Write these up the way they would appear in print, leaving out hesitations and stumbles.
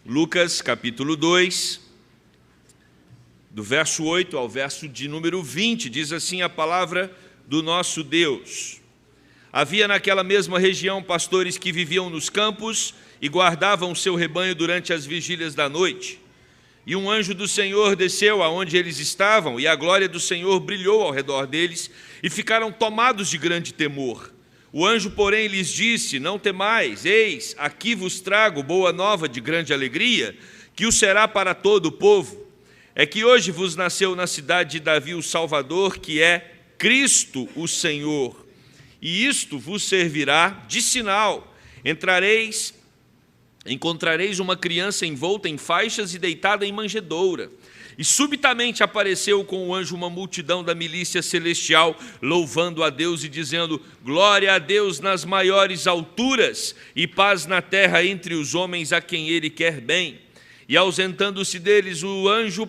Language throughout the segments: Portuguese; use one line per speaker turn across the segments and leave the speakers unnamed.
Lucas, capítulo 2, do verso 8 ao verso de número 20, diz assim a palavra do nosso Deus. Havia naquela mesma região pastores que viviam nos campos e guardavam o seu rebanho durante as vigílias da noite. E um anjo do Senhor desceu aonde eles estavam, e a glória do Senhor brilhou ao redor deles, e ficaram tomados de grande temor. O anjo, porém, lhes disse: não temais, eis, aqui vos trago boa nova de grande alegria, que o será para todo o povo. É que hoje vos nasceu na cidade de Davi o Salvador, que é Cristo o Senhor. E isto vos servirá de sinal: encontrareis uma criança envolta em faixas e deitada em manjedoura. E subitamente apareceu com o anjo uma multidão da milícia celestial, louvando a Deus e dizendo: glória a Deus nas maiores alturas, e paz na terra entre os homens a quem ele quer bem. E ausentando-se deles o anjo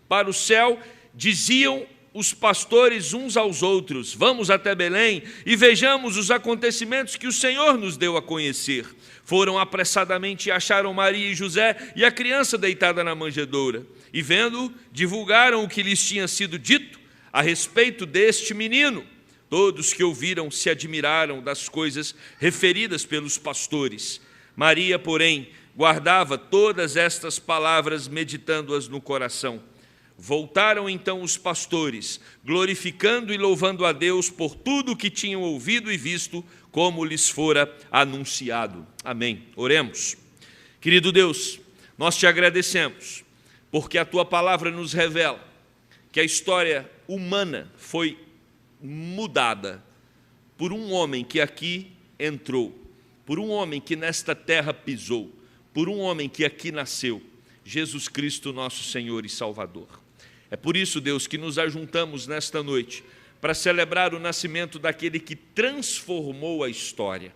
para o céu, diziam os pastores uns aos outros: vamos até Belém e vejamos os acontecimentos que o Senhor nos deu a conhecer. Foram apressadamente e acharam Maria e José e a criança deitada na manjedoura. E vendo, divulgaram o que lhes tinha sido dito a respeito deste menino. Todos que ouviram se admiraram das coisas referidas pelos pastores. Maria, porém, guardava todas estas palavras, meditando-as no coração. Voltaram então os pastores, glorificando e louvando a Deus por tudo o que tinham ouvido e visto, como lhes fora anunciado. Amém. Oremos. Querido Deus, nós te agradecemos, porque a tua palavra nos revela que a história humana foi mudada por um homem que aqui entrou, por um homem que nesta terra pisou, por um homem que aqui nasceu, Jesus Cristo, nosso Senhor e Salvador. É por isso, Deus, que nos ajuntamos nesta noite para celebrar o nascimento daquele que transformou a história,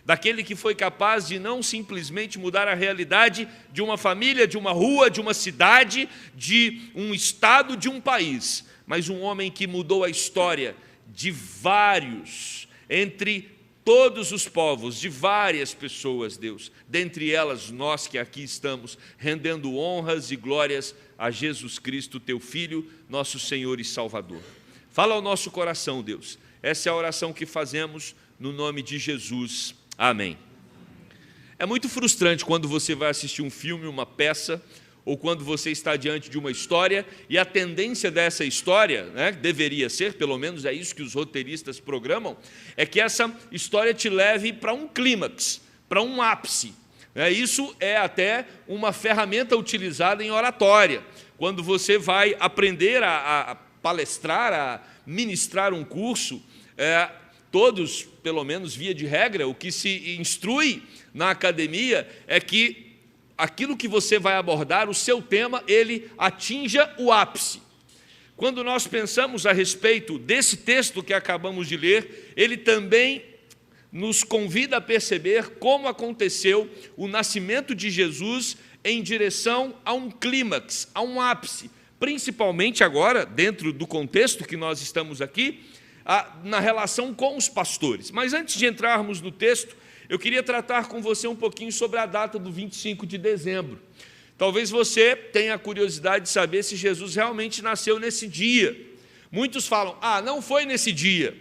daquele que foi capaz de não simplesmente mudar a realidade de uma família, de uma rua, de uma cidade, de um estado, de um país, mas um homem que mudou a história de vários, entre todos os povos, de várias pessoas, Deus, dentre elas nós que aqui estamos, rendendo honras e glórias a Jesus Cristo, teu Filho, nosso Senhor e Salvador. Fala ao nosso coração, Deus. Essa é a oração que fazemos no nome de Jesus. Amém. É muito frustrante quando você vai assistir um filme, uma peça, ou quando você está diante de uma história, e a tendência dessa história, deveria ser, pelo menos é isso que os roteiristas programam, é que essa história te leve para um clímax, para um ápice. Isso é até uma ferramenta utilizada em oratória, quando você vai aprender a palestrar, a ministrar um curso, todos, pelo menos via de regra, o que se instrui na academia é que aquilo que você vai abordar, o seu tema, ele atinja o ápice. Quando nós pensamos a respeito desse texto que acabamos de ler, ele também nos convida a perceber como aconteceu o nascimento de Jesus em direção a um clímax, a um ápice, principalmente agora, dentro do contexto que nós estamos aqui, na relação com os pastores. Mas antes de entrarmos no texto, eu queria tratar com você um pouquinho sobre a data do 25 de dezembro. Talvez você tenha curiosidade de saber se Jesus realmente nasceu nesse dia. Muitos falam: não foi nesse dia.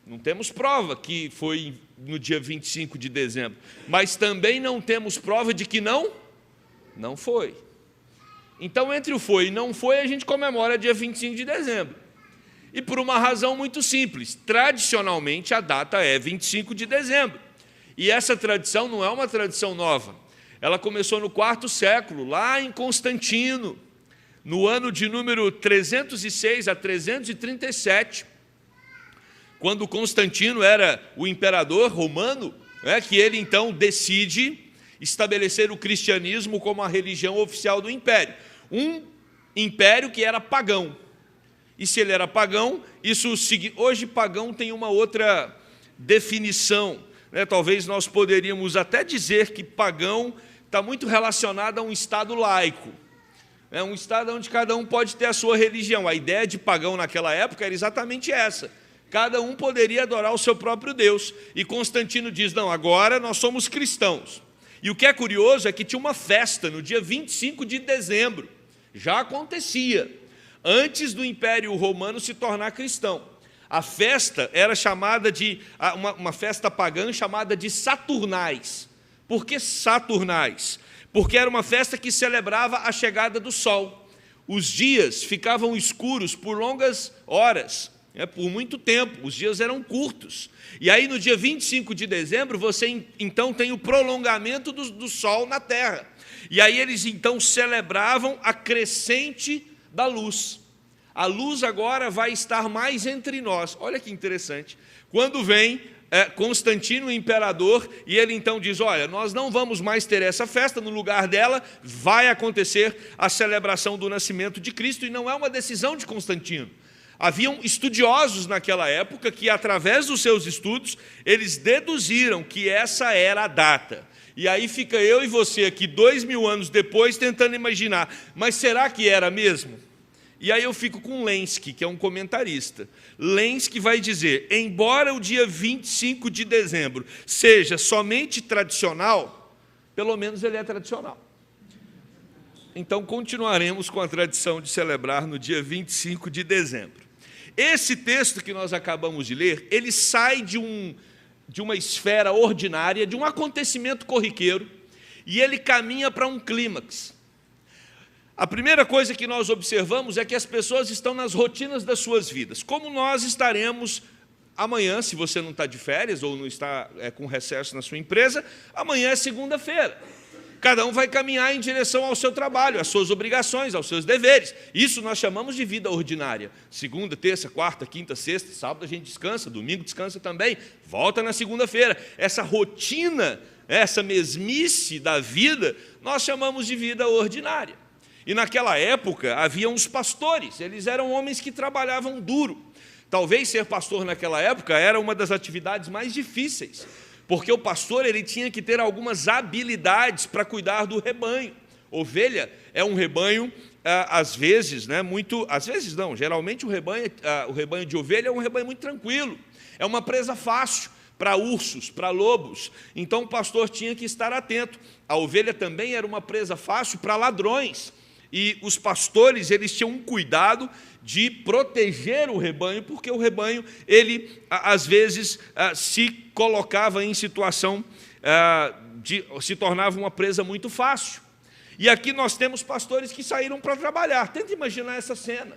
Não temos prova que foi no dia 25 de dezembro, mas também não temos prova de que não foi. Então, entre o foi e não foi, a gente comemora dia 25 de dezembro. E por uma razão muito simples: tradicionalmente a data é 25 de dezembro. E essa tradição não é uma tradição nova. Ela começou no IV século, lá em Constantino, no ano de número 306 a 337, quando Constantino era o imperador romano, que ele então decide estabelecer o cristianismo como a religião oficial do império. Um império que era pagão. E se ele era pagão, hoje pagão tem uma outra definição. Talvez nós poderíamos até dizer que pagão está muito relacionado a um estado laico. É um estado onde cada um pode ter a sua religião. A ideia de pagão naquela época era exatamente essa. Cada um poderia adorar o seu próprio Deus. E Constantino diz: não, agora nós somos cristãos. E o que é curioso é que tinha uma festa no dia 25 de dezembro. Já acontecia, antes do Império Romano se tornar cristão. A festa era chamada de, uma festa pagã chamada de Saturnais. Por que Saturnais? Porque era uma festa que celebrava a chegada do sol. Os dias ficavam escuros por longas horas, por muito tempo, os dias eram curtos. E aí, no dia 25 de dezembro, você então tem o prolongamento do sol na terra. E aí eles então celebravam a crescente da luz. A luz agora vai estar mais entre nós. Olha que interessante. Quando vem Constantino, o imperador, e ele então diz, olha, nós não vamos mais ter essa festa, no lugar dela vai acontecer a celebração do nascimento de Cristo, e não é uma decisão de Constantino. Haviam estudiosos naquela época que, através dos seus estudos, eles deduziram que essa era a data. E aí fica eu e você aqui, 2000 anos depois, tentando imaginar, mas será que era mesmo? E aí eu fico com Lenski, que é um comentarista. Lenski vai dizer, embora o dia 25 de dezembro seja somente tradicional, pelo menos ele é tradicional. Então continuaremos com a tradição de celebrar no dia 25 de dezembro. Esse texto que nós acabamos de ler, ele sai de uma esfera ordinária, de um acontecimento corriqueiro, e ele caminha para um clímax. A primeira coisa que nós observamos é que as pessoas estão nas rotinas das suas vidas. Como nós estaremos amanhã, se você não está de férias ou não está com recesso na sua empresa, amanhã é segunda-feira. Cada um vai caminhar em direção ao seu trabalho, às suas obrigações, aos seus deveres. Isso nós chamamos de vida ordinária. Segunda, terça, quarta, quinta, sexta, sábado a gente descansa, domingo descansa também, volta na segunda-feira. Essa rotina, essa mesmice da vida, nós chamamos de vida ordinária. E naquela época havia uns pastores, eles eram homens que trabalhavam duro. Talvez ser pastor naquela época era uma das atividades mais difíceis, porque o pastor ele tinha que ter algumas habilidades para cuidar do rebanho. Ovelha é um rebanho, às vezes, geralmente o rebanho de ovelha é um rebanho muito tranquilo, é uma presa fácil para ursos, para lobos. Então o pastor tinha que estar atento. A ovelha também era uma presa fácil para ladrões. E os pastores, eles tinham um cuidado de proteger o rebanho, porque o rebanho, ele, às vezes, se colocava em situação, se tornava uma presa muito fácil. E aqui nós temos pastores que saíram para trabalhar. Tenta imaginar essa cena.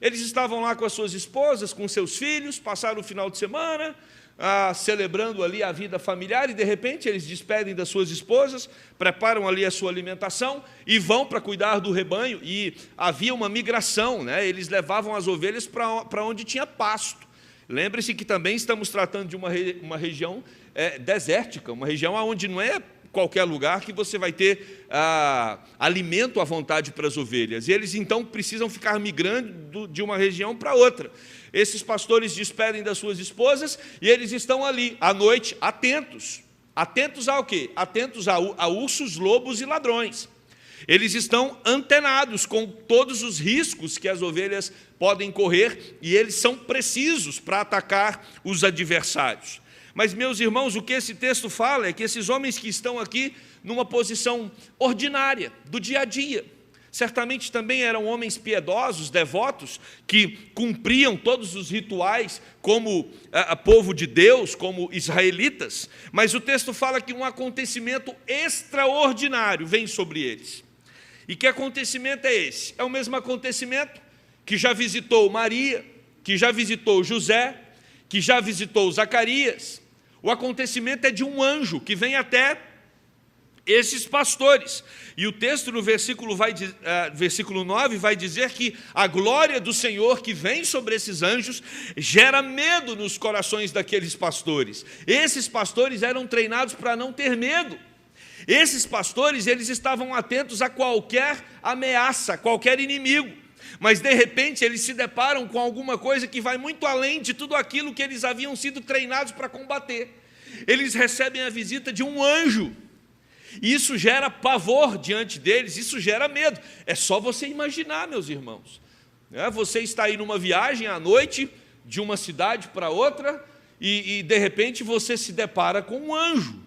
Eles estavam lá com as suas esposas, com seus filhos, passaram o final de semana, celebrando ali a vida familiar, e de repente eles despedem das suas esposas, preparam ali a sua alimentação e vão para cuidar do rebanho. E havia uma migração, né? Eles levavam as ovelhas para onde tinha pasto. Lembre-se que também estamos tratando de uma região desértica, uma região onde não é qualquer lugar que você vai ter alimento à vontade para as ovelhas. E eles então precisam ficar migrando de uma região para outra. Esses pastores despedem das suas esposas e eles estão ali, à noite, atentos. Atentos ao quê? Atentos a ursos, lobos e ladrões. Eles estão antenados com todos os riscos que as ovelhas podem correr e eles são precisos para atacar os adversários. Mas, meus irmãos, o que esse texto fala é que esses homens que estão aqui numa posição ordinária, do dia a dia, certamente também eram homens piedosos, devotos, que cumpriam todos os rituais como povo de Deus, como israelitas, mas o texto fala que um acontecimento extraordinário vem sobre eles. E que acontecimento é esse? É o mesmo acontecimento que já visitou Maria, que já visitou José, que já visitou Zacarias. O acontecimento é de um anjo que vem até esses pastores. E o texto no versículo 9 vai dizer que a glória do Senhor que vem sobre esses anjos gera medo nos corações daqueles pastores. Esses pastores eram treinados para não ter medo. Esses pastores, eles estavam atentos a qualquer ameaça, qualquer inimigo. Mas, de repente, eles se deparam com alguma coisa que vai muito além de tudo aquilo que eles haviam sido treinados para combater. Eles recebem a visita de um anjo. E isso gera pavor diante deles, isso gera medo. É só você imaginar, meus irmãos. Você está aí numa viagem à noite, de uma cidade para outra, e de repente você se depara com um anjo.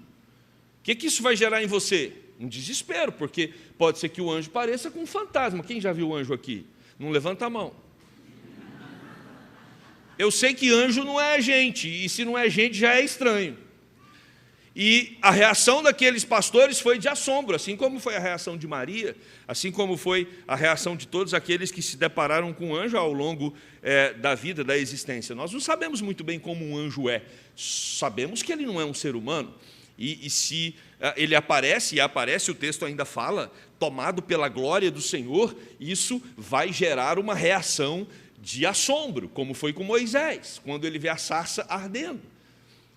que isso vai gerar em você? Um desespero, porque pode ser que o anjo pareça com um fantasma. Quem já viu o anjo aqui? Não levanta a mão. Eu sei que anjo não é gente, e se não é gente já é estranho. E a reação daqueles pastores foi de assombro, assim como foi a reação de Maria, assim como foi a reação de todos aqueles que se depararam com o anjo ao longo da vida, da existência. Nós não sabemos muito bem como um anjo é, sabemos que ele não é um ser humano. E se ele aparece, e aparece, o texto ainda fala, tomado pela glória do Senhor, isso vai gerar uma reação de assombro, como foi com Moisés, quando ele vê a sarça ardendo.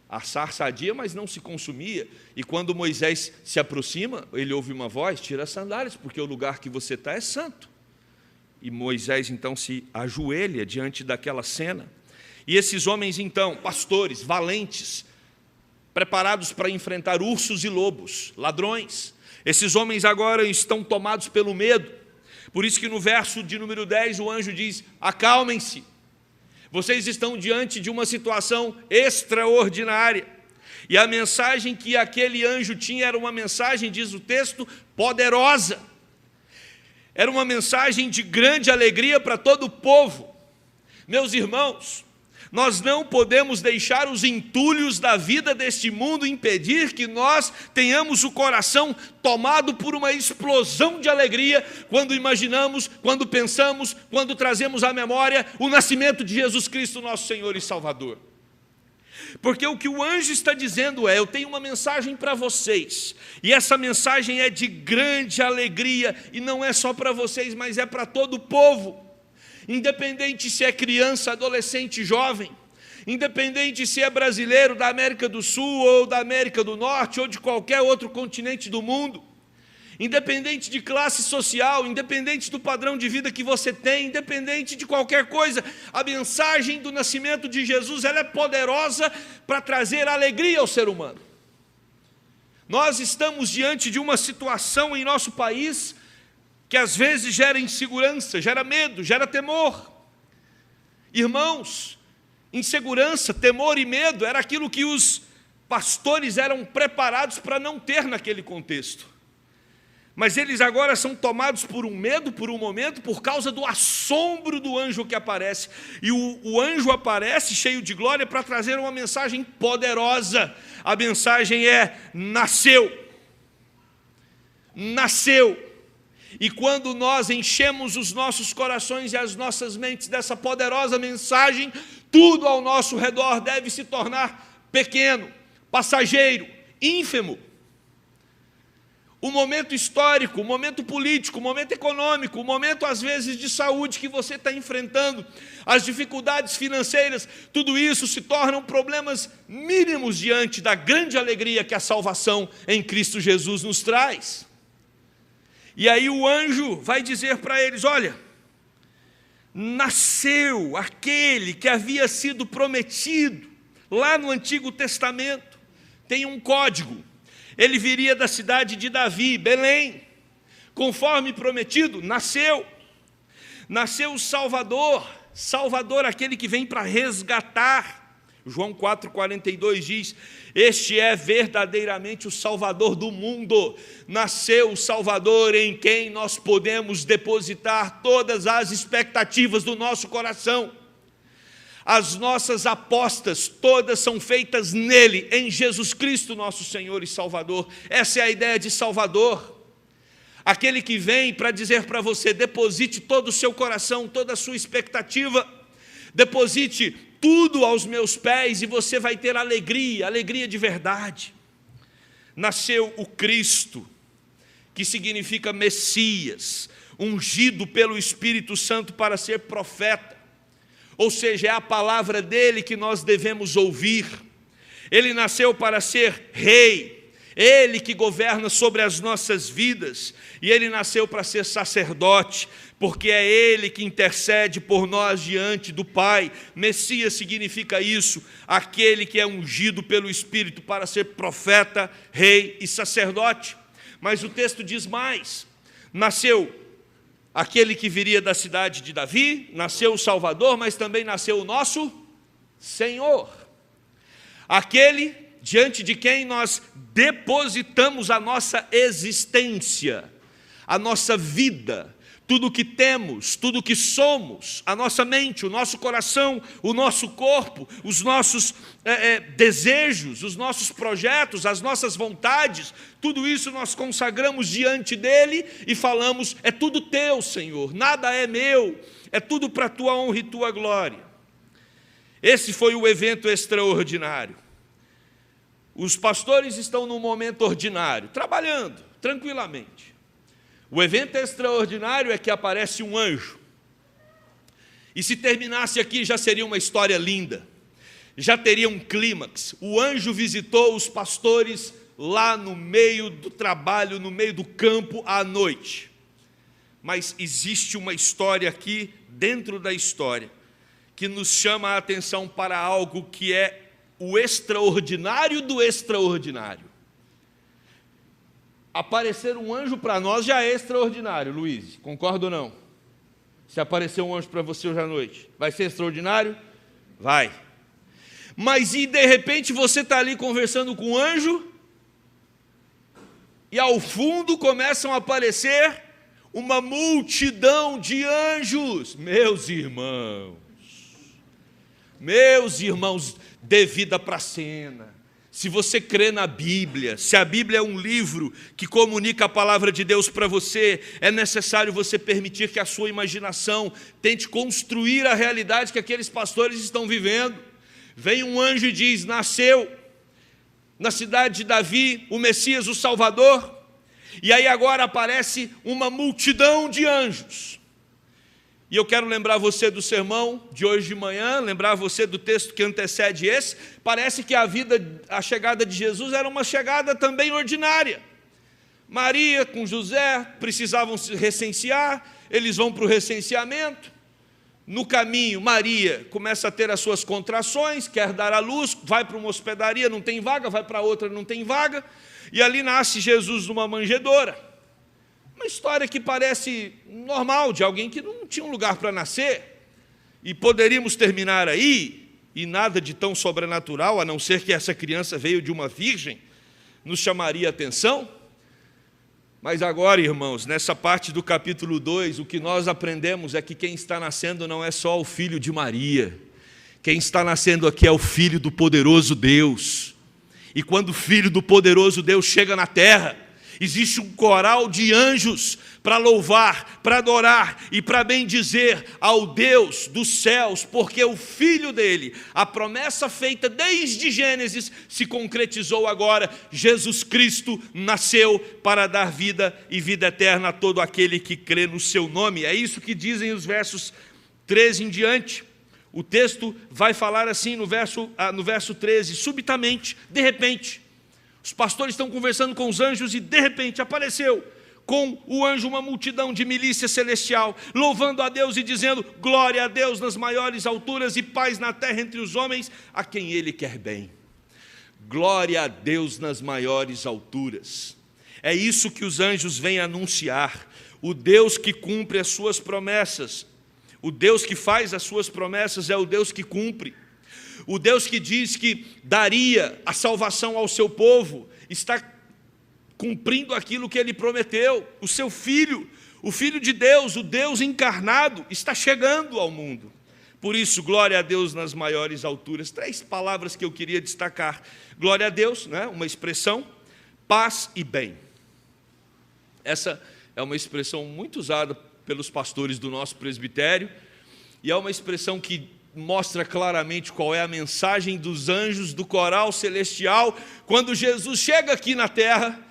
A sarça ardia, mas não se consumia. E quando Moisés se aproxima, ele ouve uma voz: tira as sandálias, porque o lugar que você está é santo. E Moisés então se ajoelha diante daquela cena. E esses homens então, pastores, valentes, preparados para enfrentar ursos e lobos, ladrões, esses homens agora estão tomados pelo medo. Por isso que no verso de número 10 o anjo diz: acalmem-se. Vocês estão diante de uma situação extraordinária. E a mensagem que aquele anjo tinha era uma mensagem, diz o texto, poderosa. Era uma mensagem de grande alegria para todo o povo. Meus irmãos, nós não podemos deixar os entulhos da vida deste mundo impedir que nós tenhamos o coração tomado por uma explosão de alegria quando imaginamos, quando pensamos, quando trazemos à memória o nascimento de Jesus Cristo, nosso Senhor e Salvador. Porque o que o anjo está dizendo é: eu tenho uma mensagem para vocês, e essa mensagem é de grande alegria, e não é só para vocês, mas é para todo o povo. Independente se é criança, adolescente, jovem, independente se é brasileiro da América do Sul ou da América do Norte ou de qualquer outro continente do mundo, independente de classe social, independente do padrão de vida que você tem, independente de qualquer coisa, a mensagem do nascimento de Jesus, ela é poderosa para trazer alegria ao ser humano. Nós estamos diante de uma situação em nosso país que às vezes gera insegurança, gera medo, gera temor. Irmãos, insegurança, temor e medo era aquilo que os pastores eram preparados para não ter naquele contexto. Mas eles agora são tomados por um medo, por um momento, por causa do assombro do anjo que aparece. E o anjo aparece cheio de glória para trazer uma mensagem poderosa. A mensagem é: nasceu. Nasceu. E quando nós enchemos os nossos corações e as nossas mentes dessa poderosa mensagem, tudo ao nosso redor deve se tornar pequeno, passageiro, ínfimo. O momento histórico, o momento político, o momento econômico, o momento às vezes de saúde que você está enfrentando, as dificuldades financeiras, tudo isso se tornam problemas mínimos diante da grande alegria que a salvação em Cristo Jesus nos traz. E aí o anjo vai dizer para eles: olha, nasceu aquele que havia sido prometido lá no Antigo Testamento. Tem um código. Ele viria da cidade de Davi, Belém. Conforme prometido, nasceu. Nasceu o Salvador. Salvador, aquele que vem para resgatar. João 4,42 diz: este é verdadeiramente o Salvador do mundo. Nasceu o Salvador em quem nós podemos depositar todas as expectativas do nosso coração. As nossas apostas todas são feitas nele, em Jesus Cristo, nosso Senhor e Salvador. Essa é a ideia de Salvador. Aquele que vem para dizer para você: deposite todo o seu coração, toda a sua expectativa, deposite tudo aos meus pés e você vai ter alegria, alegria de verdade. Nasceu o Cristo, que significa Messias, ungido pelo Espírito Santo para ser profeta. Ou seja, é a palavra dele que nós devemos ouvir. Ele nasceu para ser rei, ele que governa sobre as nossas vidas, e ele nasceu para ser sacerdote, porque é ele que intercede por nós diante do Pai. Messias significa isso, aquele que é ungido pelo Espírito para ser profeta, rei e sacerdote. Mas o texto diz mais: nasceu aquele que viria da cidade de Davi, nasceu o Salvador, mas também nasceu o nosso Senhor. Aquele diante de quem nós depositamos a nossa existência, a nossa vida, tudo o que temos, tudo o que somos, a nossa mente, o nosso coração, o nosso corpo, os nossos desejos, os nossos projetos, as nossas vontades, tudo isso nós consagramos diante dele e falamos: é tudo teu, Senhor, nada é meu, é tudo para a tua honra e tua glória. Esse foi o evento extraordinário. Os pastores estão num momento ordinário, trabalhando tranquilamente. O evento extraordinário é que aparece um anjo. E se terminasse aqui já seria uma história linda, já teria um clímax. O anjo visitou os pastores lá no meio do trabalho, no meio do campo à noite. Mas existe uma história aqui, dentro da história, que nos chama a atenção para algo que é o extraordinário do extraordinário. Aparecer um anjo para nós já é extraordinário, Luiz, concorda ou não? Se aparecer um anjo para você hoje à noite, vai ser extraordinário? Vai. Mas e de repente você está ali conversando com um anjo, e ao fundo começam a aparecer uma multidão de anjos. Meus irmãos, dê vida para a cena. Se você crê na Bíblia, se a Bíblia é um livro que comunica a palavra de Deus para você, é necessário você permitir que a sua imaginação tente construir a realidade que aqueles pastores estão vivendo. Vem um anjo e diz: nasceu na cidade de Davi o Messias, o Salvador. E aí agora aparece uma multidão de anjos. E eu quero lembrar você do sermão de hoje de manhã, lembrar você do texto que antecede esse. Parece que a chegada de Jesus era uma chegada também ordinária. Maria com José precisavam se recensear, eles vão para o recenseamento. No caminho, Maria começa a ter as suas contrações, quer dar à luz, vai para uma hospedaria, não tem vaga, vai para outra, não tem vaga. E ali nasce Jesus numa manjedoura. Uma história que parece normal, de alguém que não tinha um lugar para nascer. E poderíamos terminar aí, e nada de tão sobrenatural, a não ser que essa criança veio de uma virgem, nos chamaria a atenção. Mas agora, irmãos, nessa parte do capítulo 2, o que nós aprendemos é que quem está nascendo não é só o filho de Maria. Quem está nascendo aqui é o filho do poderoso Deus. E quando o filho do poderoso Deus chega na terra, existe um coral de anjos para louvar, para adorar e para bendizer ao Deus dos céus, porque o Filho dele, a promessa feita desde Gênesis, se concretizou agora. Jesus Cristo nasceu para dar vida e vida eterna a todo aquele que crê no seu nome. É isso que dizem os versos 13 em diante. O texto vai falar assim no verso 13, subitamente, de repente. Os pastores estão conversando com os anjos e de repente apareceu com o anjo uma multidão de milícia celestial, louvando a Deus e dizendo: glória a Deus nas maiores alturas e paz na terra entre os homens a quem Ele quer bem. Glória a Deus nas maiores alturas. É isso que os anjos vêm anunciar. O Deus que cumpre as suas promessas, o Deus que faz as suas promessas é o Deus que cumpre. O Deus que diz que daria a salvação ao seu povo, está cumprindo aquilo que Ele prometeu. O seu Filho, o Filho de Deus, o Deus encarnado, está chegando ao mundo. Por isso, glória a Deus nas maiores alturas. 3 palavras que eu queria destacar. Glória a Deus, né? Uma expressão, paz e bem. Essa é uma expressão muito usada pelos pastores do nosso presbitério, e é uma expressão que mostra claramente qual é a mensagem dos anjos, do coral celestial. Quando Jesus chega aqui na terra,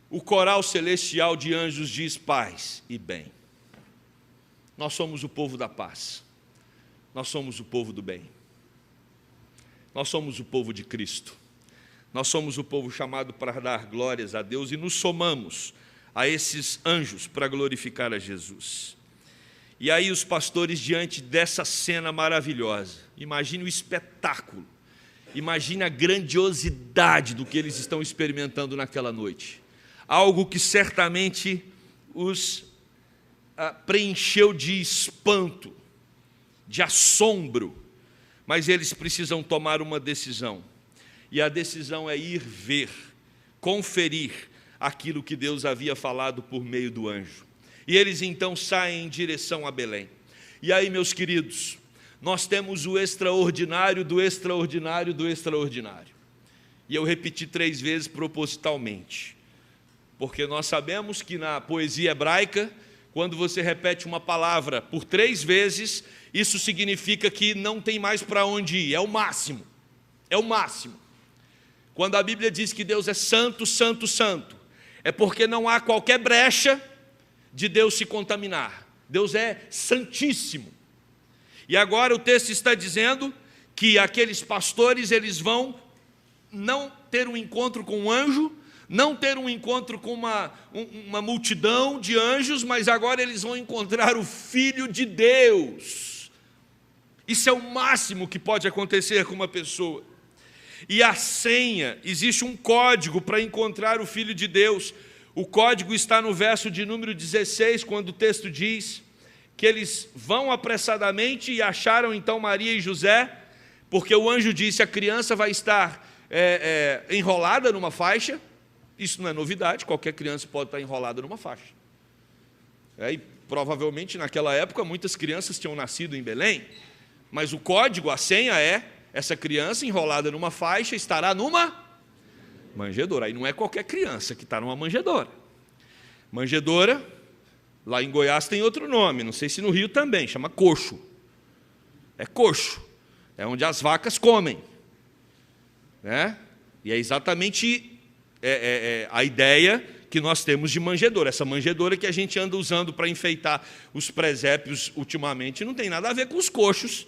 o coral celestial de anjos diz paz e bem. Nós somos o povo da paz, nós somos o povo do bem, nós somos o povo de Cristo, nós somos o povo chamado para dar glórias a Deus e nos somamos a esses anjos para glorificar a Jesus. E aí os pastores, diante dessa cena maravilhosa, imagine o espetáculo, imagine a grandiosidade do que eles estão experimentando naquela noite. Algo que certamente os preencheu de espanto, de assombro, mas eles precisam tomar uma decisão. E a decisão é ir ver, conferir aquilo que Deus havia falado por meio do anjo. E eles então saem em direção a Belém. E aí, meus queridos, nós temos o extraordinário do extraordinário do extraordinário. E eu repeti 3 vezes propositalmente, porque nós sabemos que na poesia hebraica, quando você repete uma palavra por 3 vezes, isso significa que não tem mais para onde ir, é o máximo. É o máximo. Quando a Bíblia diz que Deus é santo, santo, santo, é porque não há qualquer brecha de Deus se contaminar. Deus é santíssimo. E agora o texto está dizendo que aqueles pastores, eles vão não ter um encontro com um anjo, não ter um encontro com uma multidão de anjos, mas agora eles vão encontrar o Filho de Deus. Isso é o máximo que pode acontecer com uma pessoa. E a senha, existe um código para encontrar o Filho de Deus. O código está no verso de número 16, quando o texto diz que eles vão apressadamente e acharam então Maria e José, porque o anjo disse: a criança vai estar enrolada numa faixa. Isso não é novidade, qualquer criança pode estar enrolada numa faixa. E provavelmente naquela época muitas crianças tinham nascido em Belém, mas o código, a senha é: essa criança enrolada numa faixa estará numa manjedoura. Aí não é qualquer criança que está numa manjedoura. Manjedoura, lá em Goiás tem outro nome, não sei se no Rio também, chama coxo. É coxo, é onde as vacas comem. E é exatamente a ideia que nós temos de manjedoura. Essa manjedoura que a gente anda usando para enfeitar os presépios ultimamente não tem nada a ver com os coxos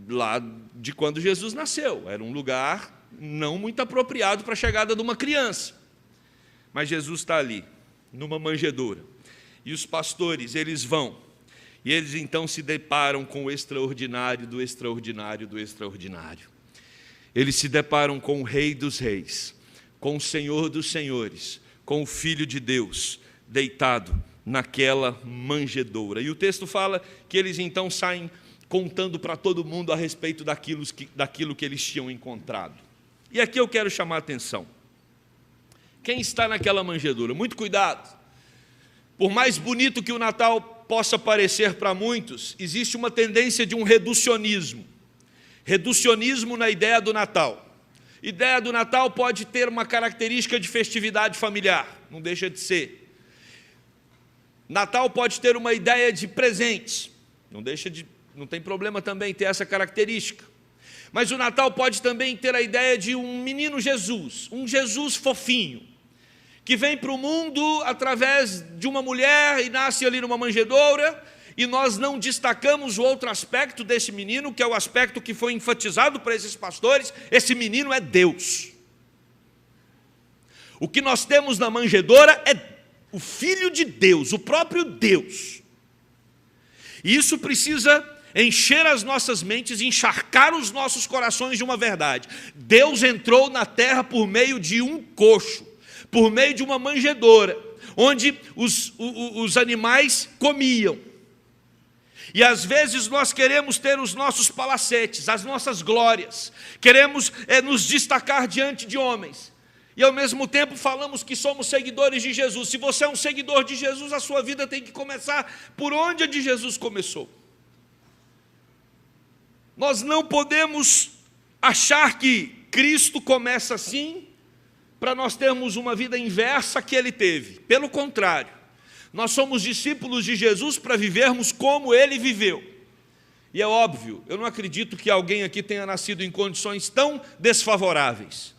lá de quando Jesus nasceu. Era um lugar não muito apropriado para a chegada de uma criança. Mas Jesus está ali, numa manjedoura. E os pastores, eles vão. E eles então se deparam com o extraordinário do extraordinário do extraordinário. Eles se deparam com o Rei dos Reis, com o Senhor dos Senhores, com o Filho de Deus, deitado naquela manjedoura. E o texto fala que eles então saem contando para todo mundo a respeito daquilo que eles tinham encontrado. E aqui eu quero chamar a atenção. Quem está naquela manjedoura? Muito cuidado. Por mais bonito que o Natal possa parecer para muitos, existe uma tendência de um reducionismo. Reducionismo na ideia do Natal. Ideia do Natal pode ter uma característica de festividade familiar, não deixa de ser. Natal pode ter uma ideia de presentes, não tem problema também ter essa característica. Mas o Natal pode também ter a ideia de um menino Jesus, um Jesus fofinho, que vem para o mundo através de uma mulher e nasce ali numa manjedoura, e nós não destacamos o outro aspecto desse menino, que é o aspecto que foi enfatizado por esses pastores: esse menino é Deus. O que nós temos na manjedoura é o Filho de Deus, o próprio Deus. E isso precisa encher as nossas mentes, encharcar os nossos corações de uma verdade. Deus entrou na terra por meio de um coxo, por meio de uma manjedoura, onde os animais comiam. E às vezes nós queremos ter os nossos palacetes, as nossas glórias, queremos nos destacar diante de homens, e ao mesmo tempo falamos que somos seguidores de Jesus. Se você é um seguidor de Jesus, a sua vida tem que começar por onde a de Jesus começou. Nós não podemos achar que Cristo começa assim, para nós termos uma vida inversa que Ele teve. Pelo contrário, nós somos discípulos de Jesus para vivermos como Ele viveu. E é óbvio, eu não acredito que alguém aqui tenha nascido em condições tão desfavoráveis.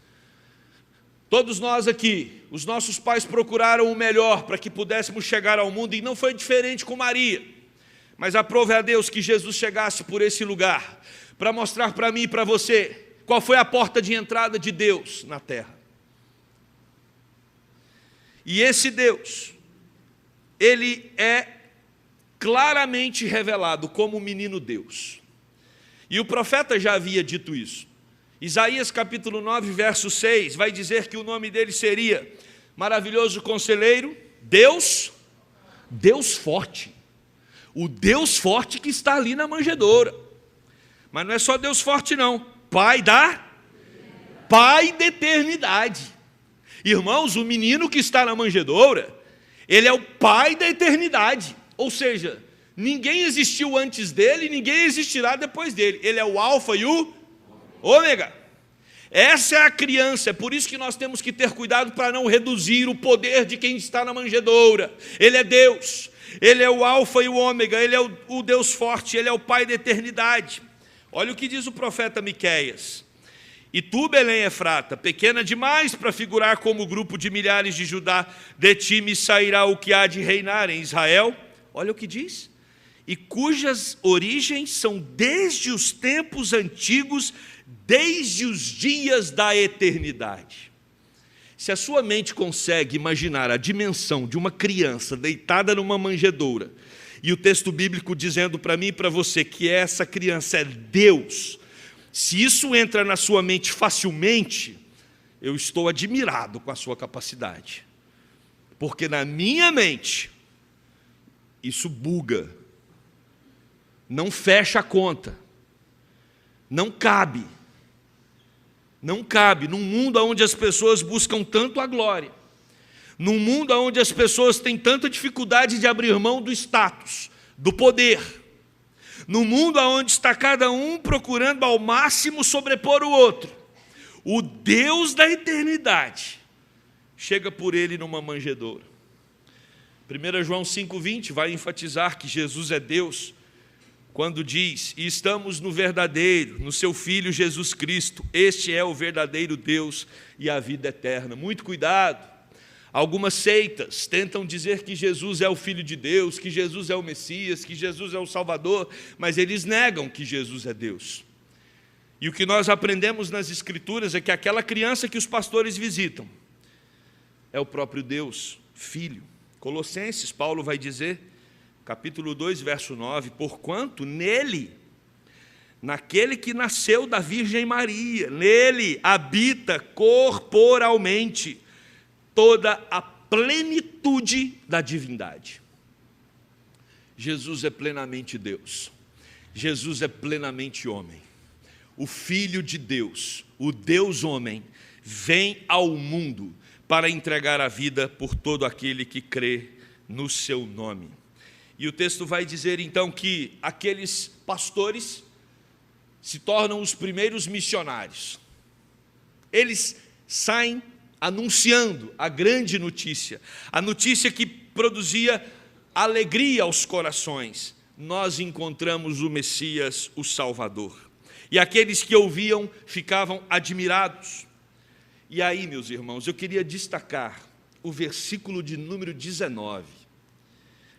Todos nós aqui, os nossos pais procuraram o melhor para que pudéssemos chegar ao mundo, e não foi diferente com Maria. Mas aprove a Deus que Jesus chegasse por esse lugar, para mostrar para mim e para você qual foi a porta de entrada de Deus na terra. E esse Deus, Ele é claramente revelado como o menino Deus. E o profeta já havia dito isso. Isaías capítulo 9, verso 6, vai dizer que o nome dele seria Maravilhoso Conselheiro, Deus Forte. O Deus Forte que está ali na manjedoura. Mas não é só Deus Forte não, Pai da Pai da eternidade. Irmãos, o menino que está na manjedoura, ele é o Pai da eternidade. Ou seja, ninguém existiu antes dele, ninguém existirá depois dele. Ele é o alfa e o ômega. Essa é a criança, é por isso que nós temos que ter cuidado para não reduzir o poder de quem está na manjedoura. Ele é Deus, Ele é o alfa e o ômega, Ele é o Deus forte, Ele é o Pai da eternidade. Olha o que diz o profeta Miqueias: e tu, Belém Efrata, pequena demais para figurar como grupo de milhares de Judá, de ti me sairá o que há de reinar em Israel. Olha o que diz: e cujas origens são desde os tempos antigos, desde os dias da eternidade. Se a sua mente consegue imaginar a dimensão de uma criança deitada numa manjedoura, e o texto bíblico dizendo para mim e para você que essa criança é Deus, se isso entra na sua mente facilmente, eu estou admirado com a sua capacidade. Porque na minha mente, isso buga, não fecha a conta, não cabe num mundo onde as pessoas buscam tanto a glória, num mundo onde as pessoas têm tanta dificuldade de abrir mão do status, do poder, num mundo onde está cada um procurando ao máximo sobrepor o outro, o Deus da eternidade chega por ele numa manjedoura. 1 João 5,20 vai enfatizar que Jesus é Deus, quando diz: e estamos no verdadeiro, no seu Filho Jesus Cristo, este é o verdadeiro Deus e a vida eterna. Muito cuidado, algumas seitas tentam dizer que Jesus é o Filho de Deus, que Jesus é o Messias, que Jesus é o Salvador, mas eles negam que Jesus é Deus. E o que nós aprendemos nas Escrituras é que aquela criança que os pastores visitam é o próprio Deus, Filho. Colossenses, Paulo vai dizer, capítulo 2, verso 9, porquanto nele, naquele que nasceu da Virgem Maria, nele habita corporalmente toda a plenitude da divindade. Jesus é plenamente Deus, Jesus é plenamente homem. O Filho de Deus, o Deus homem, vem ao mundo para entregar a vida por todo aquele que crê no seu nome. E o texto vai dizer então que aqueles pastores se tornam os primeiros missionários. Eles saem anunciando a grande notícia, a notícia que produzia alegria aos corações. Nós encontramos o Messias, o Salvador. E aqueles que ouviam ficavam admirados. E aí, meus irmãos, eu queria destacar o versículo de número 19,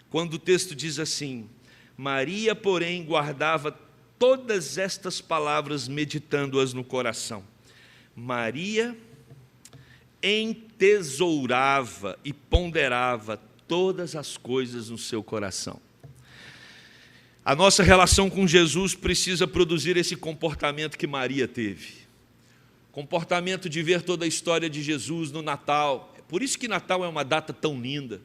quando o texto diz assim: Maria, porém, guardava todas estas palavras, meditando-as no coração. Maria entesourava e ponderava todas as coisas no seu coração. A nossa relação com Jesus precisa produzir esse comportamento que Maria teve. Comportamento de ver toda a história de Jesus no Natal. É por isso que Natal é uma data tão linda.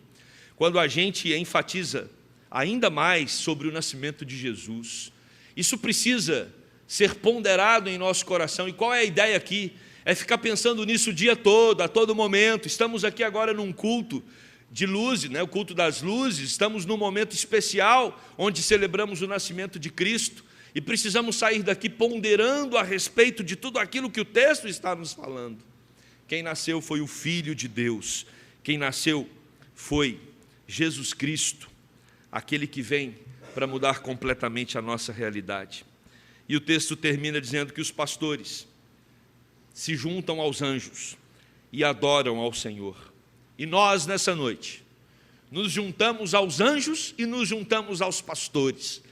Quando a gente enfatiza ainda mais sobre o nascimento de Jesus. Isso precisa ser ponderado em nosso coração. E qual é a ideia aqui? É ficar pensando nisso o dia todo, a todo momento. Estamos aqui agora num culto de luzes, o culto das luzes. Estamos num momento especial, onde celebramos o nascimento de Cristo. E precisamos sair daqui ponderando a respeito de tudo aquilo que o texto está nos falando. Quem nasceu foi o Filho de Deus. Quem nasceu foi Jesus Cristo, aquele que vem para mudar completamente a nossa realidade. E o texto termina dizendo que os pastores se juntam aos anjos e adoram ao Senhor. E nós, nessa noite, nos juntamos aos anjos e nos juntamos aos pastores,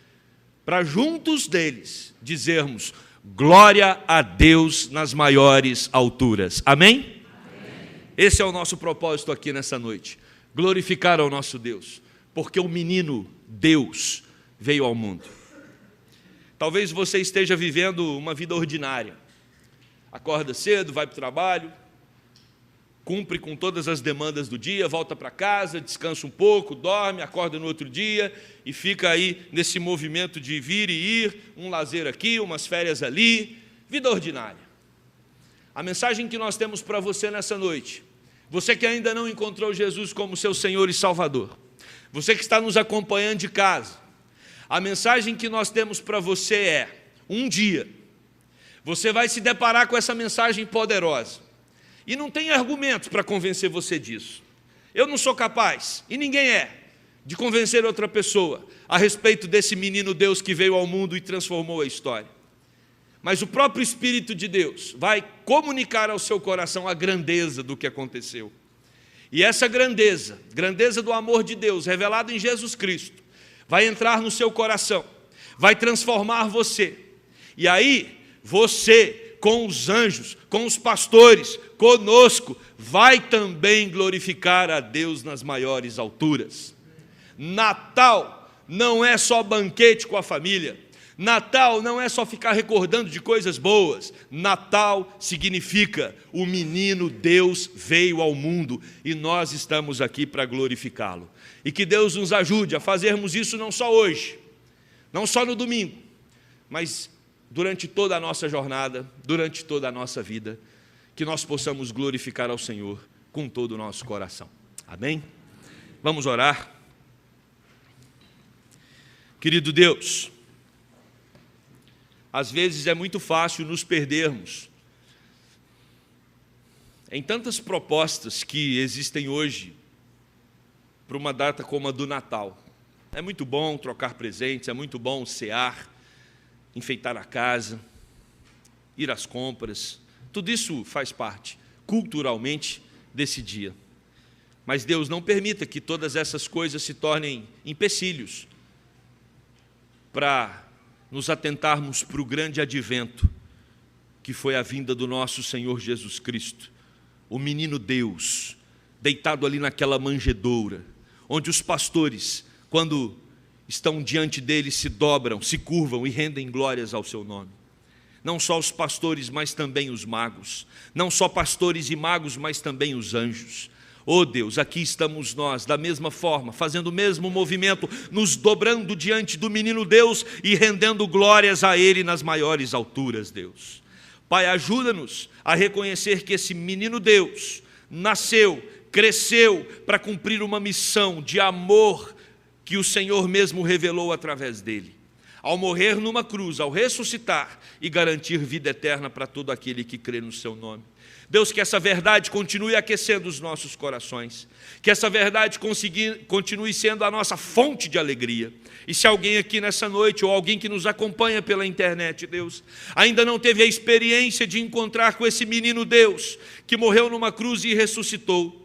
para juntos deles dizermos: glória a Deus nas maiores alturas. Amém? Amém. Esse é o nosso propósito aqui nessa noite. Glorificar ao nosso Deus, porque o menino Deus veio ao mundo. Talvez você esteja vivendo uma vida ordinária. Acorda cedo, vai para o trabalho, cumpre com todas as demandas do dia, volta para casa, descansa um pouco, dorme, acorda no outro dia e fica aí nesse movimento de vir e ir, um lazer aqui, umas férias ali, vida ordinária. A mensagem que nós temos para você nessa noite, você que ainda não encontrou Jesus como seu Senhor e Salvador, você que está nos acompanhando de casa, a mensagem que nós temos para você é: um dia você vai se deparar com essa mensagem poderosa, e não tem argumentos para convencer você disso. Eu não sou capaz, e ninguém é, de convencer outra pessoa a respeito desse menino Deus que veio ao mundo e transformou a história. Mas o próprio Espírito de Deus vai comunicar ao seu coração a grandeza do que aconteceu. E essa grandeza, grandeza do amor de Deus, revelado em Jesus Cristo, vai entrar no seu coração, vai transformar você. E aí, você, com os anjos, com os pastores, conosco, vai também glorificar a Deus nas maiores alturas. Natal não é só banquete com a família. Natal não é só ficar recordando de coisas boas. Natal significa: o menino Deus veio ao mundo e nós estamos aqui para glorificá-lo. E que Deus nos ajude a fazermos isso não só hoje, não só no domingo, mas durante toda a nossa jornada, durante toda a nossa vida, que nós possamos glorificar ao Senhor com todo o nosso coração. Amém? Vamos orar. Querido Deus, às vezes é muito fácil nos perdermos em tantas propostas que existem hoje para uma data como a do Natal. É muito bom trocar presentes, é muito bom cear, enfeitar a casa, ir às compras. Tudo isso faz parte, culturalmente, desse dia. Mas Deus, não permita que todas essas coisas se tornem empecilhos para nos atentarmos para o grande advento, que foi a vinda do nosso Senhor Jesus Cristo, o menino Deus, deitado ali naquela manjedoura, onde os pastores, quando estão diante dele, se dobram, se curvam e rendem glórias ao seu nome. Não só os pastores, mas também os magos. Não só pastores e magos, mas também os anjos. Oh Deus, aqui estamos nós, da mesma forma, fazendo o mesmo movimento, nos dobrando diante do menino Deus e rendendo glórias a Ele nas maiores alturas, Deus. Pai, ajuda-nos a reconhecer que esse menino Deus nasceu, cresceu para cumprir uma missão de amor que o Senhor mesmo revelou através dele. Ao morrer numa cruz, ao ressuscitar e garantir vida eterna para todo aquele que crê no seu nome. Deus, que essa verdade continue aquecendo os nossos corações, que essa verdade continue sendo a nossa fonte de alegria. E se alguém aqui nessa noite, ou alguém que nos acompanha pela internet, Deus, ainda não teve a experiência de encontrar com esse menino Deus, que morreu numa cruz e ressuscitou,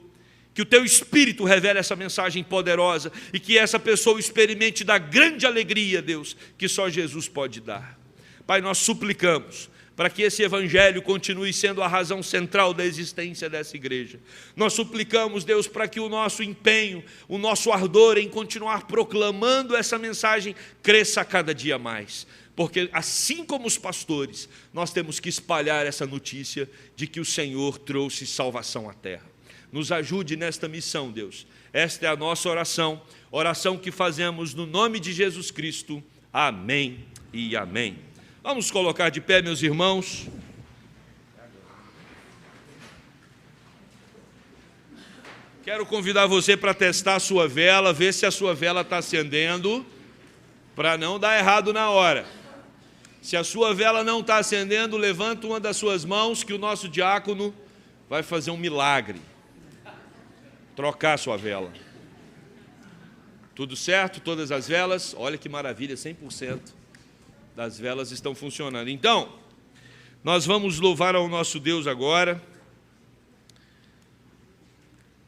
que o Teu Espírito revele essa mensagem poderosa, e que essa pessoa experimente da grande alegria, Deus, que só Jesus pode dar. Pai, nós suplicamos para que esse evangelho continue sendo a razão central da existência dessa igreja. Nós suplicamos, Deus, para que o nosso empenho, o nosso ardor em continuar proclamando essa mensagem cresça a cada dia mais. Porque assim como os pastores, nós temos que espalhar essa notícia de que o Senhor trouxe salvação à terra. Nos ajude nesta missão, Deus. Esta é a nossa oração, oração que fazemos no nome de Jesus Cristo. Amém e amém. Vamos colocar de pé, meus irmãos. Quero convidar você para testar a sua vela, ver se a sua vela está acendendo, para não dar errado na hora. Se a sua vela não está acendendo, levanta uma das suas mãos, que o nosso diácono vai fazer um milagre. Trocar a sua vela. Tudo certo? Todas as velas? Olha que maravilha, 100%. Das velas estão funcionando. Então, nós vamos louvar ao nosso Deus agora.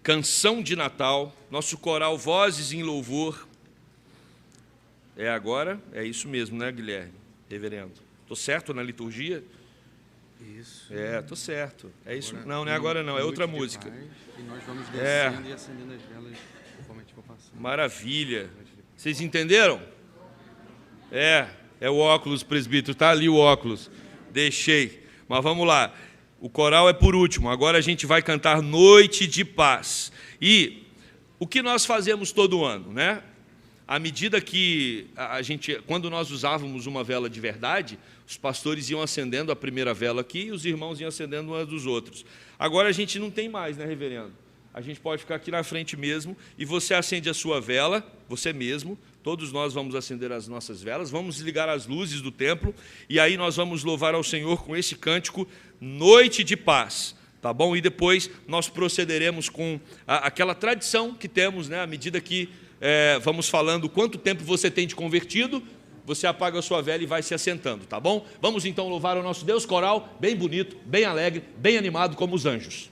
Canção de Natal, nosso coral Vozes em Louvor. É agora? É isso mesmo, né, Guilherme? Reverendo. Estou certo na liturgia?
Isso.
Estou certo. É isso? Não, não é agora não, é outra música.
E nós vamos descendo e acendendo as velas conforme a gente for passando.
Maravilha. Vocês entenderam? É o óculos, presbítero, está ali o óculos, deixei, mas vamos lá, o coral é por último, agora a gente vai cantar Noite de Paz. E o que nós fazemos todo ano, né? à medida que quando nós usávamos uma vela de verdade, os pastores iam acendendo a primeira vela aqui e os irmãos iam acendendo uma dos outros. Agora a gente não tem mais, né, reverendo? A gente pode ficar aqui na frente mesmo e você acende a sua vela, você mesmo, todos nós vamos acender as nossas velas, vamos ligar as luzes do templo e aí nós vamos louvar ao Senhor com esse cântico, Noite de Paz, tá bom? E depois nós procederemos com aquela tradição que temos, né? À medida que vamos falando quanto tempo você tem de convertido, você apaga a sua vela e vai se assentando, tá bom? Vamos então louvar o nosso Deus, coral, bem bonito, bem alegre, bem animado como os anjos.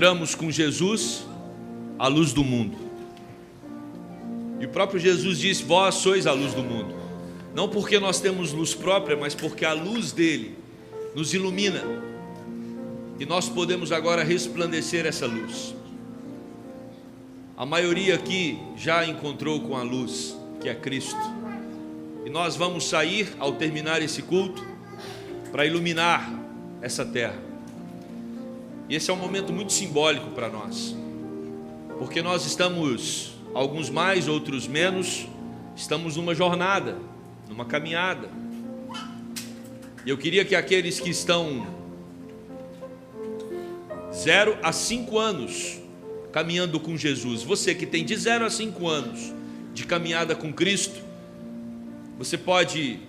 encontramos com Jesus a luz do mundo. E o próprio Jesus disse: vós sois a luz do mundo. Não porque nós temos luz própria, mas porque a luz dele nos ilumina. E nós podemos agora resplandecer essa luz. A maioria aqui já encontrou com a luz, que é Cristo. E nós vamos sair, ao terminar esse culto, para iluminar essa terra. E esse é um momento muito simbólico para nós, porque nós estamos, alguns mais, outros menos, estamos numa jornada, numa caminhada. E eu queria que aqueles que estão 0 a 5 anos caminhando com Jesus, você que tem de 0 a 5 anos de caminhada com Cristo, você pode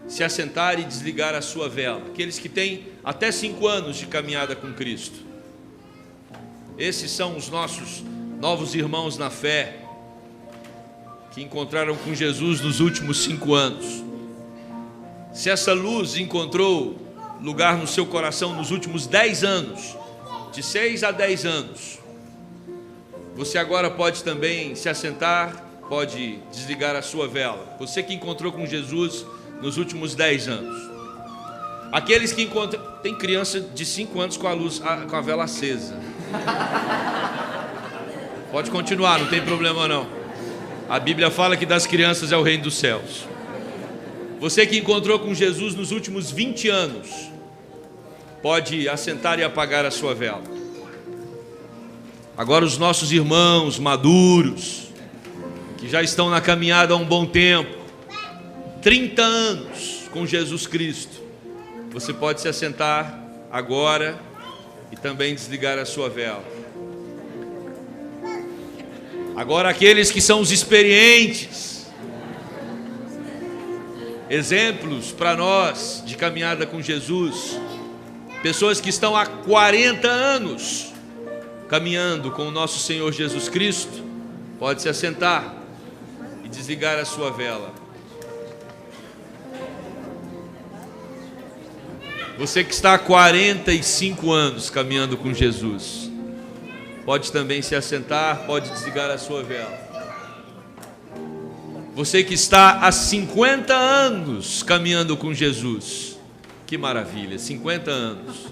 se assentar e desligar a sua vela. Aqueles que têm até 5 anos de caminhada com Cristo, esses são os nossos novos irmãos na fé, que encontraram com Jesus nos últimos 5 anos. Se essa luz encontrou lugar no seu coração nos últimos 10 anos, de 6 a 10 anos, você agora pode também se assentar, pode desligar a sua vela. Você que encontrou com Jesus nos últimos 10 anos. Aqueles que encontram... Tem criança de 5 anos com a luz, com a vela acesa. Pode continuar, não tem problema não. A Bíblia fala que das crianças é o reino dos céus. Você que encontrou com Jesus nos últimos 20 anos, pode assentar e apagar a sua vela. Agora os nossos irmãos maduros, que já estão na caminhada há um bom tempo, 30 anos com Jesus Cristo, você pode se assentar agora e também desligar a sua vela. Agora aqueles que são os experientes, exemplos para nós de caminhada com Jesus, pessoas que estão há 40 anos caminhando com o nosso Senhor Jesus Cristo, pode se assentar e desligar a sua vela. Você que está há 45 anos caminhando com Jesus, pode também se assentar, pode desligar a sua vela. Você que está há 50 anos caminhando com Jesus, que maravilha, 50 anos,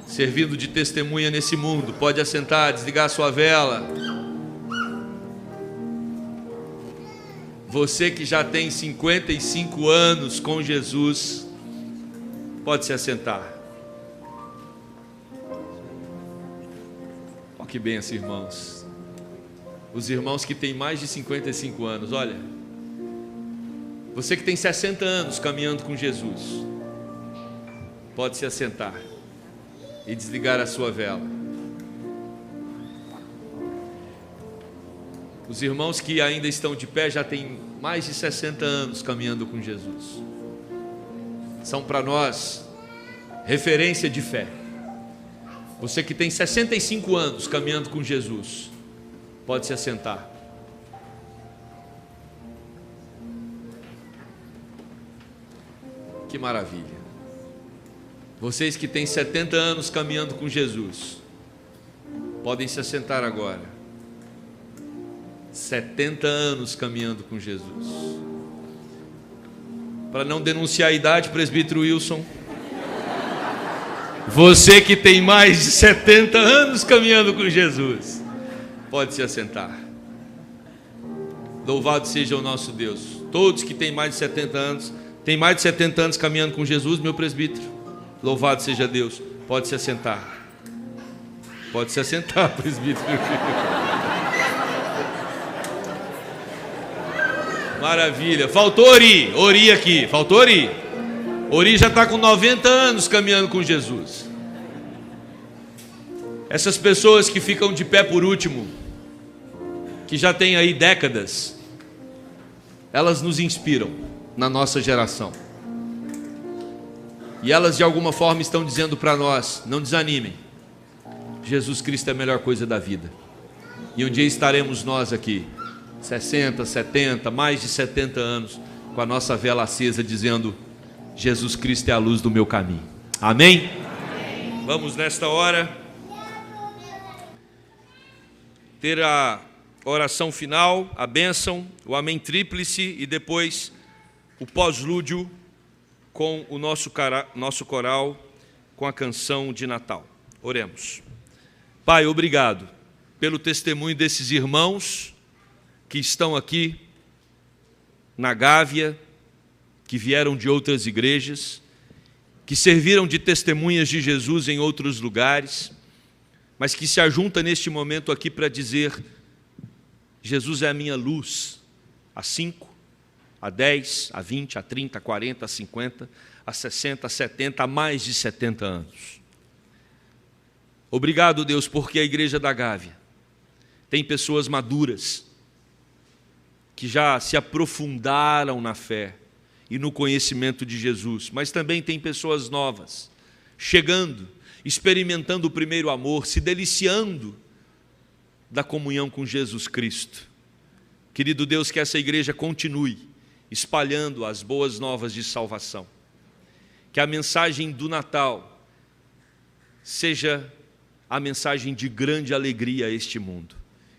servindo de testemunha nesse mundo, pode assentar, desligar a sua vela. Você que já tem 55 anos com Jesus, pode se assentar. Olha que bênção, irmãos. Os irmãos que têm mais de 55 anos, olha. Você que tem 60 anos caminhando com Jesus, pode se assentar e desligar a sua vela. Os irmãos que ainda estão de pé já têm mais de 60 anos caminhando com Jesus. São para nós referência de fé. Você que tem 65 anos caminhando com Jesus, pode se assentar. Que maravilha. Vocês que têm 70 anos caminhando com Jesus, podem se assentar agora. 70 anos caminhando com Jesus. Para não denunciar a idade, presbítero Wilson, você que tem mais de 70 anos caminhando com Jesus, pode se assentar. Louvado seja o nosso Deus. Todos que têm mais de 70 anos, tem mais de 70 anos caminhando com Jesus, meu presbítero, louvado seja Deus, pode se assentar. Pode se assentar, presbítero. Maravilha. Faltou Ori. Ori aqui. Faltou Ori. Ori já está com 90 anos caminhando com Jesus. Essas pessoas que ficam de pé por último, que já têm aí décadas, elas nos inspiram na nossa geração. E elas de alguma forma estão dizendo para nós: não desanimem, Jesus Cristo é a melhor coisa da vida. E um dia estaremos nós aqui, 60, 70, mais de 70 anos, com a nossa vela acesa, dizendo: Jesus Cristo é a luz do meu caminho. Amém? Amém. Vamos nesta hora ter a oração final, a bênção, o amém tríplice e depois o pós-lúdio com o nosso coral, com a canção de Natal. Oremos. Pai, obrigado pelo testemunho desses irmãos que estão aqui na Gávea, que vieram de outras igrejas, que serviram de testemunhas de Jesus em outros lugares, mas que se ajunta neste momento aqui para dizer: Jesus é a minha luz, há 5, há 10, há 20, há 30, há 40, há 50, há 60, há 70, há mais de 70 anos. Obrigado, Deus, porque a igreja da Gávea tem pessoas maduras, que já se aprofundaram na fé e no conhecimento de Jesus, mas também tem pessoas novas, chegando, experimentando o primeiro amor, se deliciando da comunhão com Jesus Cristo. Querido Deus, que essa igreja continue espalhando as boas novas de salvação, que a mensagem do Natal seja a mensagem de grande alegria a este mundo,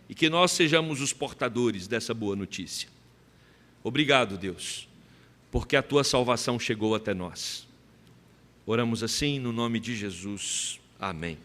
e que nós sejamos os portadores dessa boa notícia. Obrigado, Deus, porque a tua salvação chegou até nós. Oramos assim no nome de Jesus. Amém.